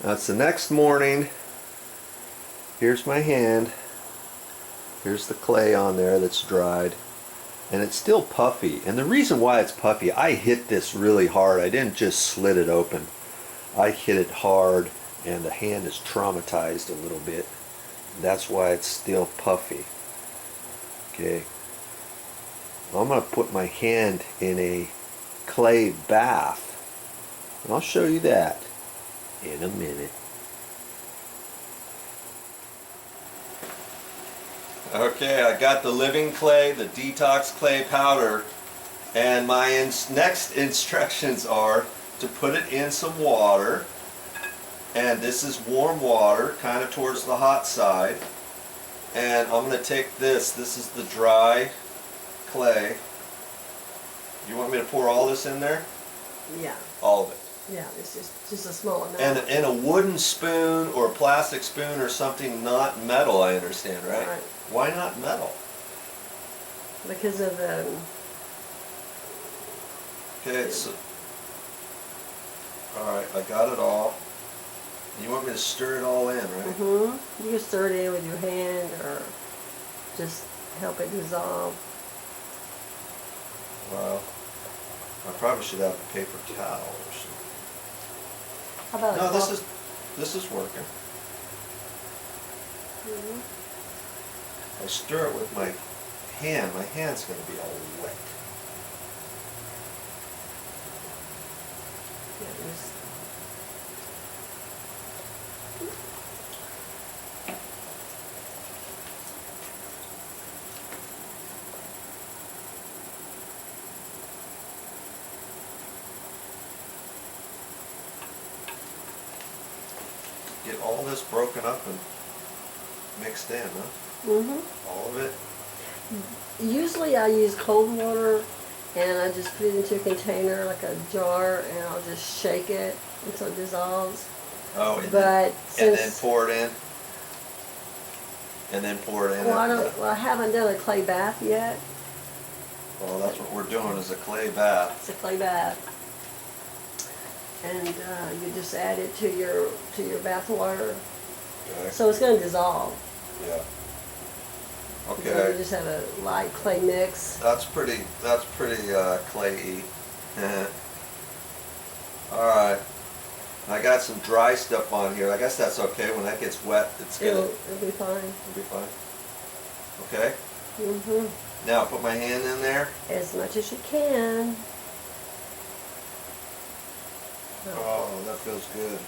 That's the next morning. Here's my hand. Here's the clay on there that's dried. And it's still puffy. And the reason why it's puffy, I hit this really hard. I didn't just slit it open. I hit it hard and the hand is traumatized a little bit. That's why it's still puffy. Okay. I'm going to put my hand in a clay bath. And I'll show you that in a minute. Okay, I got the living clay, the detox clay powder, and my next instructions are to put it in some water, and this is warm water, kind of towards the hot side, and I'm going to take this is the dry clay. You want me to pour all this in there? Yeah. All of it? Yeah, it's just a small amount. And a wooden spoon or a plastic spoon or something, not metal, I understand, right? Right. Why not metal? Because of the... Okay, so... Alright, I got it all. You want me to stir it all in, right? Mm-hmm. You can stir it in with your hand or just help it dissolve. Well, I probably should have a paper towel or something. How about No, this is working. Mm-hmm. I stir it with my hand. My hand's going to be all wet. Yeah, just... Get all this broken up and mixed in, huh? Mm-hmm. All of it? Usually I use cold water and I just put it into a container, like a jar, and I'll just shake it until it dissolves. Oh, but and then pour it in? And then pour it in? Well, I haven't done a clay bath yet. Well, that's what we're doing, is a clay bath. It's a clay bath. And you just add it to your bath water. Okay. So it's going to dissolve. Yeah. Okay. Okay. You just have a light clay mix. That's pretty clayy. Alright. I got some dry stuff on here. I guess that's okay. When that gets wet, it'll be fine. It'll be fine. Okay? Mm-hmm. Now put my hand in there. As much as you can. Oh, that feels good.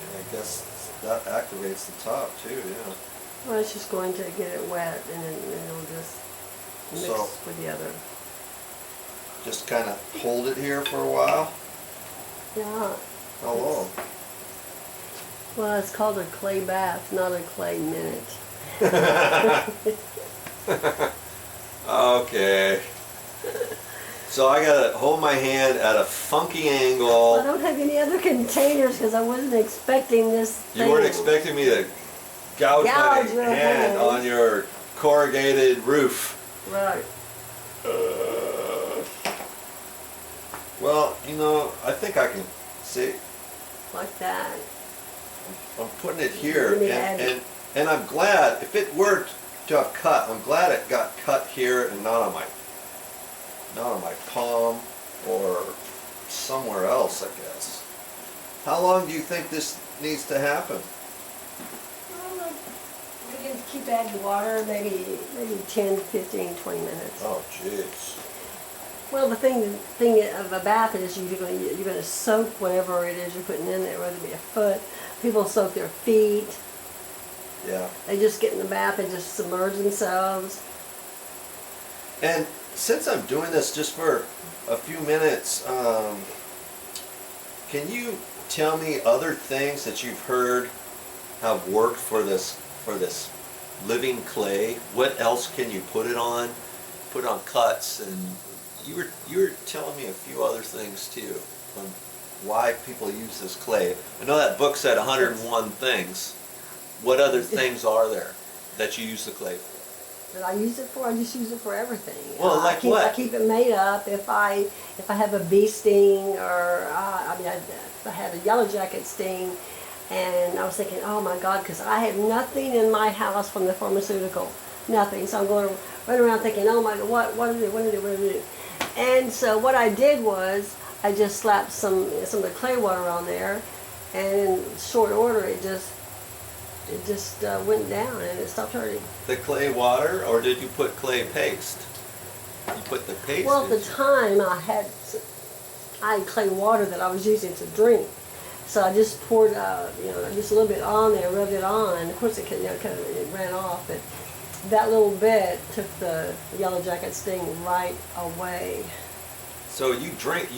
And I guess that activates the top too, yeah. Well, it's just going to get it wet, and then it'll just mix with the other. Just kind of hold it here for a while. Yeah. How long? Well, it's called a clay bath, not a clay minute. Okay. So I gotta hold my hand at a funky angle. I don't have any other containers because I wasn't expecting this thing. You weren't expecting me to gouge my hand on your corrugated roof. Right. Well, you know, I think I can see. Like that. I'm putting it here, and I'm glad, if it were to have cut, I'm glad it got cut here and not on my palm or somewhere else, I guess. How long do you think this needs to happen? Well, we can keep adding water, maybe 10, 15, 20 minutes. Oh, jeez. Well, the thing of a bath is you're going to soak whatever it is you're putting in there, whether it be a foot. People soak their feet. Yeah. They just get in the bath and just submerge themselves. And since I'm doing this just for a few minutes, can you tell me other things that you've heard have worked for this living clay? What else can you put it on? Put on cuts, and you were telling me a few other things too on why people use this clay. I know that book said 101 things. What other things are there that you use the clay for? that I use it for. I just use it for everything. Well, like what? I keep it made up. If I have a bee sting, or I had a yellow jacket sting, and I was thinking, oh my God, because I have nothing in my house from the pharmaceutical, nothing. So I'm going right around thinking, oh my God, what do I do? And so what I did was I just slapped some of the clay water on there, and in short order it just went down and it stopped hurting. The clay water, or did you put clay paste? You put the paste. Well, at the time I had clay water that I was using to drink, so I just poured just a little bit on there, rubbed it on. Of course, it ran off, but that little bit took the yellow jacket sting right away. So you drink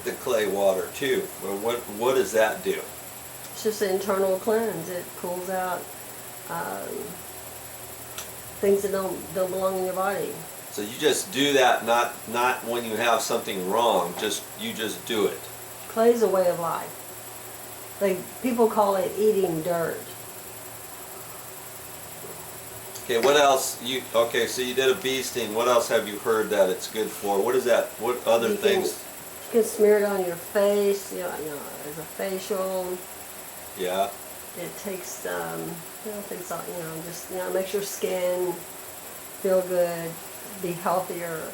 the clay water too. Well, what does that do? It's just an internal cleanse. It pulls out things that don't belong in your body. So you just do that, not when you have something wrong. You just do it. Clay's a way of life. People call it eating dirt. Okay, what else? Okay, so you did a bee sting. What else have you heard that it's good for? What is that? What other things? You can smear it on your face. As a facial. Yeah. It takes makes your skin feel good, be healthier.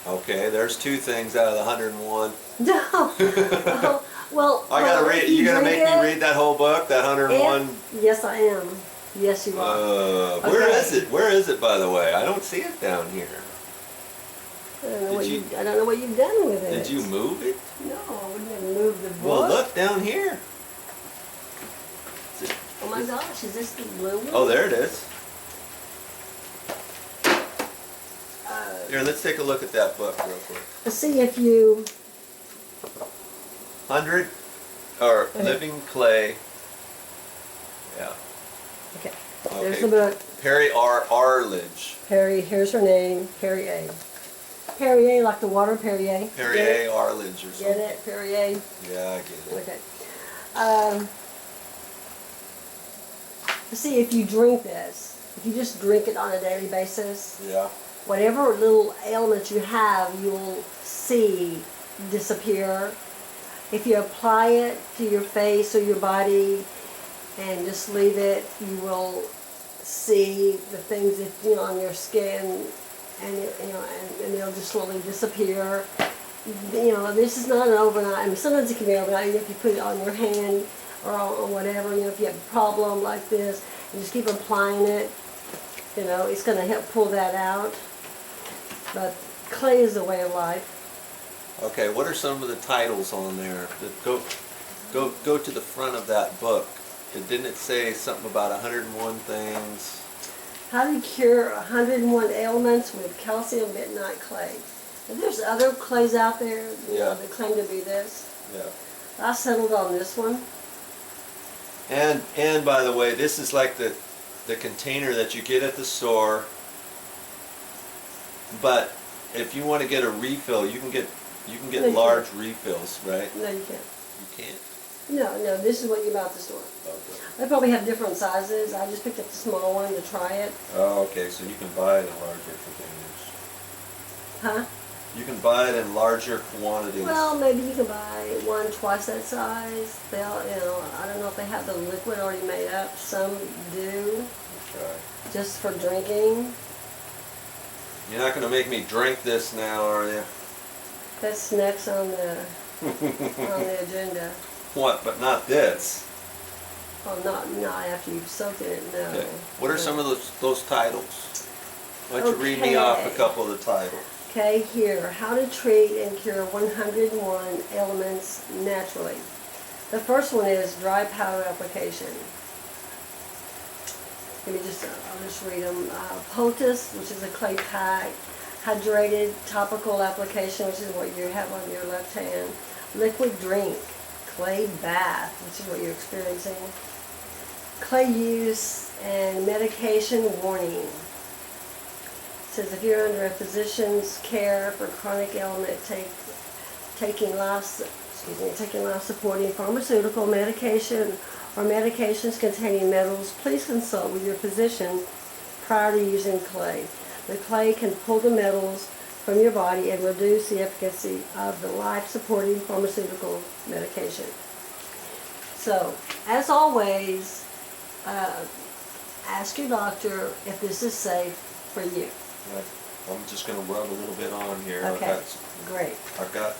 Okay, there's 2 things out of the 101. No. Well, I gotta read. You gonna make me read that whole book, that 101? Yes, I am. Yes, you are. Where is it? Where is it, by the way? I don't see it down here. I don't know what you've done with it. Did you move it? No, I wouldn't have moved the book. Well, look down here. Oh my gosh, is this the blue one? Oh, there it is. Here, let's take a look at that book real quick. Let's see if you... 100 or Living Clay. Yeah. Okay. There's the book. Perry Arledge. Perry, here's her name, Perrier. Perrier, like the water Perrier. Perrier Arledge or something. Get it? Perrier? Yeah, I get it. Okay. Let's see if you drink this. If you just drink it on a daily basis. Yeah. Whatever little ailments you have, you'll see disappear. If you apply it to your face or your body and just leave it, you will see the things that, on your skin, and and they'll just slowly disappear. This is not an overnight. I mean, sometimes it can be overnight if you put it on your hand or on whatever. If you have a problem like this, you just keep applying it. It's going to help pull that out. But clay is a way of life. Okay, what are some of the titles on there? Go to the front of that book. Didn't it say something about 101 things? How to cure 101 ailments with calcium bentonite clay. And there's other clays out there, that claim to be this. Yeah. I settled on this one. And by the way, this is like the container that you get at the store. But if you want to get a refill, you can get large refills, right? No, you can't. You can't? No, this is what you buy at the store. Okay. They probably have different sizes. I just picked up the small one to try it. Oh, okay, so you can buy it in larger containers. Huh? You can buy it in larger quantities. Well, maybe you can buy one twice that size. I don't know if they have the liquid already made up. Some do. Okay. Just for drinking. You're not going to make me drink this now, are you? That's next on the agenda. What? But not this. Well, not after you've soaked it. No. Okay. What are some of those titles? Why don't you read me off a couple of the titles? Okay, here. How to treat and cure 101 ailments naturally. The first one is dry powder application. I'll just read them. Poultice, which is a clay pack. Hydrated topical application, which is what you have on your left hand. Liquid drink. Clay bath, which is what you're experiencing. Clay use and medication warning. It says if you're under a physician's care for chronic ailment, taking life-supporting pharmaceutical medication or medications containing metals, please consult with your physician prior to using clay. The clay can pull the metals from your body and reduce the efficacy of the life-supporting pharmaceutical medication. So, as always, ask your doctor if this is safe for you. I'm just going to rub a little bit on here. Okay, great. I've got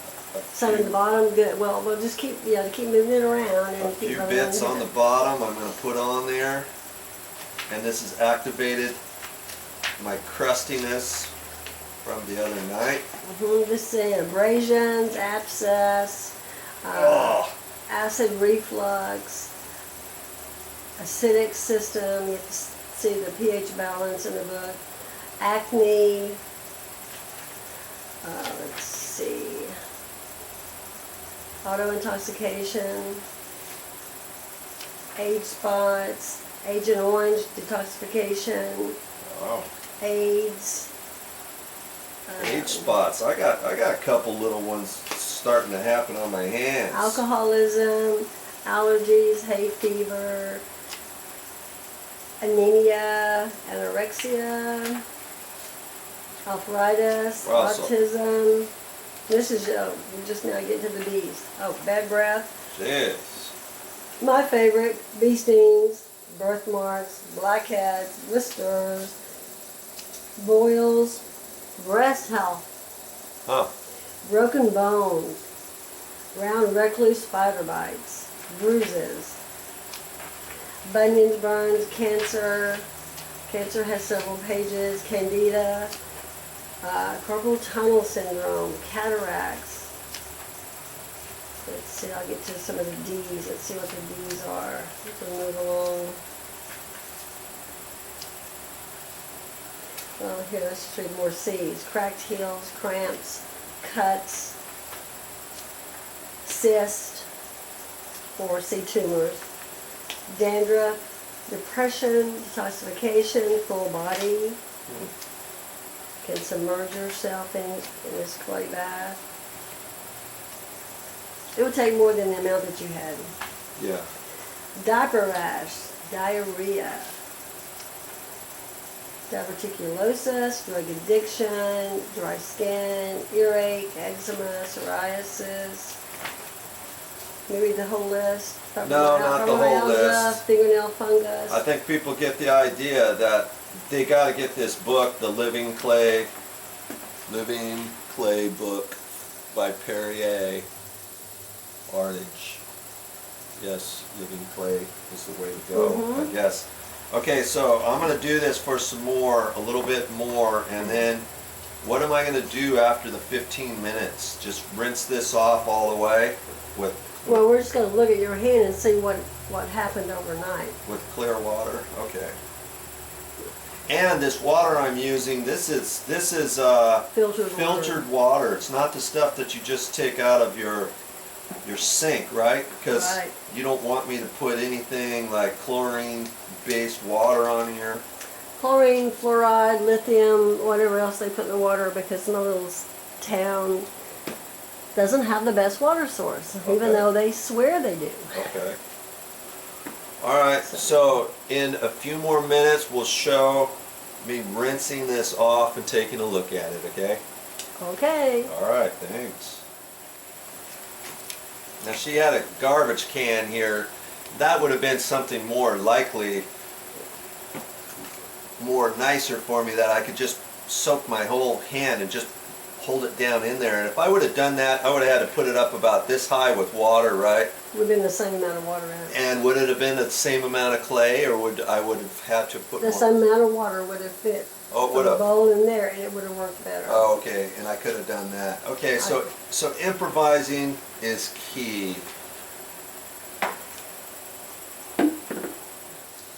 Some at the bottom, good. Well, we'll just keep moving it around and a keep few rubbing bits it. on the bottom I'm going to put on there. And this has activated my crustiness from the other night. This is abrasions, abscess, acid reflux, acidic system. You have to see the pH balance in the book. Acne. Let's see. Auto intoxication. Age spots. Agent Orange detoxification. Wow. AIDS. Age spots. I got a couple little ones starting to happen on my hands. Alcoholism, allergies, hay fever, anemia, anorexia, arthritis, Wow, autism. This is, we're just now getting to the B's. Oh, bad breath. Jeez. My favorite, bee stings, birthmarks, blackheads, blisters, boils, breast health, Huh. broken bones, round recluse spider bites, bruises, bunions, burns, cancer. Cancer has several pages. Candida, carpal tunnel syndrome, cataracts. Let's see, I'll get to some of the D's. Let's see what the D's are. Let's move along. Well, here, let's read more C's. Cracked heels, cramps, cuts, cyst, or C tumors, dandruff, depression, detoxification, full body. Can submerge yourself in this clay bath. It would take more than the amount that you had. Yeah. Diaper rash, diarrhea, diverticulosis, drug addiction, dry skin, earache, eczema, psoriasis. Maybe the whole list. No, not the whole list. Fingernail fungus. I think people get the idea that they got to get this book, The Living Clay book by Perrier Ardage. Yes, Living Clay is the way to go, I guess. Okay, so I'm going to do this for some more, a little bit more, and then what am I going to do after the 15 minutes? Just rinse this off all the way with Well, we're just going to look at your hand and see what happened overnight. with clear water. Okay. And this water I'm using, this is filtered water. It's not the stuff that you just take out of your sink, right? Because you don't want me to put anything like chlorine-based water on here. Chlorine, fluoride, lithium, whatever else they put in the water, because my little town doesn't have the best water source, even though they swear they do. Okay. All right, so in a few more minutes we'll show me rinsing this off and taking a look at it, okay? Okay. All right, thanks. Now she had a garbage can here. That would have been something more likely, more nicer for me, that I could just soak my whole hand and just hold it down in there. And if I would have done that, I would have had to put it up about this high with water, right? Would have been the same amount of water in it. And would it have been the same amount of clay, or would I would have had to put The more? same amount of water would have fit. Oh, it would have. The bowl in there, and it would have worked better. Oh, okay, and I could have done that. Okay, so improvising is key.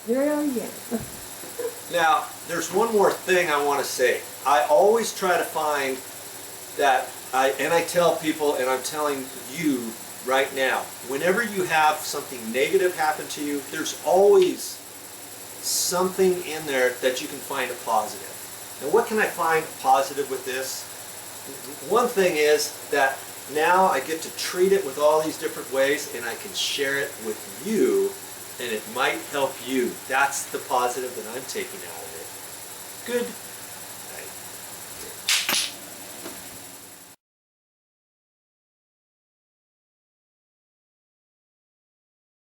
Here I am again. Now, there's one more thing I want to say. I always try to find that, and I tell people, and I'm telling you right now, whenever you have something negative happen to you, there's always something in there that you can find a positive. Now, what can I find positive with this? One thing is that now I get to treat it with all these different ways, and I can share it with you and it might help you. That's the positive that I'm taking out of it. Good